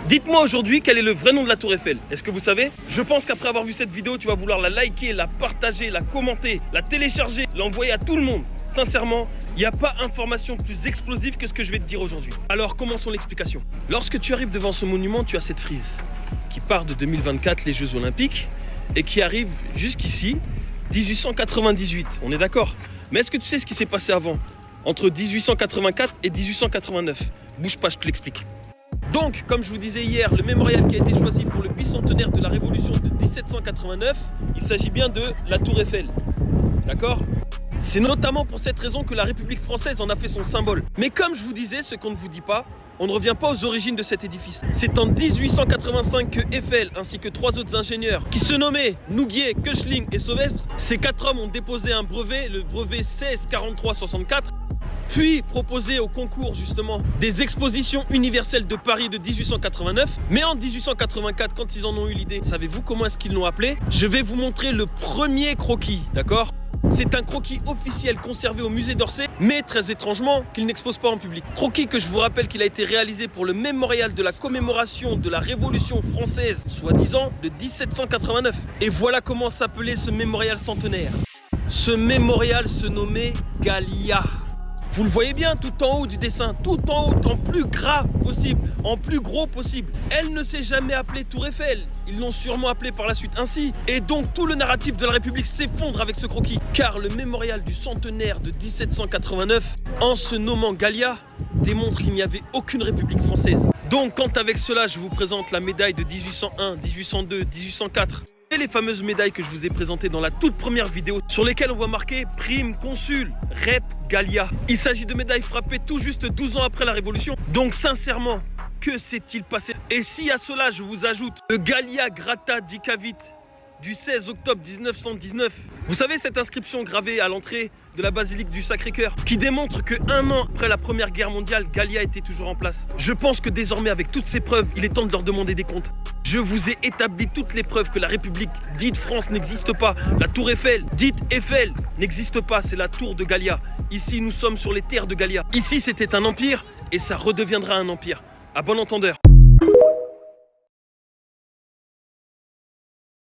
Dites-moi aujourd'hui quel est le vrai nom de la Tour Eiffel. Est-ce que vous savez? Je pense qu'après avoir vu cette vidéo, tu vas vouloir la liker, la partager, la commenter, la télécharger, l'envoyer à tout le monde. Sincèrement, il n'y a pas information plus explosive que ce que je vais te dire aujourd'hui. Alors commençons l'explication. Lorsque tu arrives devant ce monument, tu as cette frise qui part de 2024, les Jeux Olympiques, et qui arrive jusqu'ici, 1898. On est d'accord? Mais est-ce que tu sais ce qui s'est passé avant? Entre 1884 et 1889. Bouge pas, je te l'explique. Donc, comme je vous disais hier, le mémorial qui a été choisi pour le bicentenaire de la Révolution de 1789, il s'agit bien de la Tour Eiffel. D'accord? C'est notamment pour cette raison que la République française en a fait son symbole. Mais comme je vous disais, ce qu'on ne vous dit pas, on ne revient pas aux origines de cet édifice. C'est en 1885 que Eiffel ainsi que 3 autres ingénieurs qui se nommaient Nouguier, Koechlin et Sauvestre, ces 4 hommes ont déposé un brevet, le brevet 164364, puis proposé au concours justement des expositions universelles de Paris de 1889. Mais en 1884, quand ils en ont eu l'idée, savez-vous comment est-ce qu'ils l'ont appelé? Je vais vous montrer le premier croquis, d'accord? C'est un croquis officiel conservé au musée d'Orsay, mais très étrangement qu'il n'expose pas en public. Croquis que je vous rappelle qu'il a été réalisé pour le mémorial de la commémoration de la Révolution française, soi-disant de 1789. Et voilà comment s'appelait ce mémorial centenaire. Ce mémorial se nommait Gallia. Vous le voyez bien tout en haut du dessin, tout en haut, en plus gras possible, en plus gros possible. Elle ne s'est jamais appelée Tour Eiffel, ils l'ont sûrement appelée par la suite ainsi. Et donc tout le narratif de la République s'effondre avec ce croquis. Car le mémorial du centenaire de 1789, en se nommant Gallia, démontre qu'il n'y avait aucune République française. Donc quand avec cela je vous présente la médaille de 1801, 1802, 1804, et les fameuses médailles que je vous ai présentées dans la toute première vidéo, sur lesquelles on voit marqué Prime Consul, Rep Gallia. Il s'agit de médailles frappées tout juste 12 ans après la Révolution. Donc sincèrement, que s'est-il passé? Et si à cela je vous ajoute le Gallia Grata Dicavit du 16 octobre 1919. Vous savez cette inscription gravée à l'entrée de la basilique du Sacré-Cœur qui démontre que 1 an après la Première Guerre mondiale, Gallia était toujours en place. Je pense que désormais avec toutes ces preuves, il est temps de leur demander des comptes. Je vous ai établi toutes les preuves que la République dite France n'existe pas. La Tour Eiffel, dite Eiffel, n'existe pas, c'est la Tour de Gallia. Ici, nous sommes sur les terres de Gallia. Ici, c'était un empire et ça redeviendra un empire. À bon entendeur.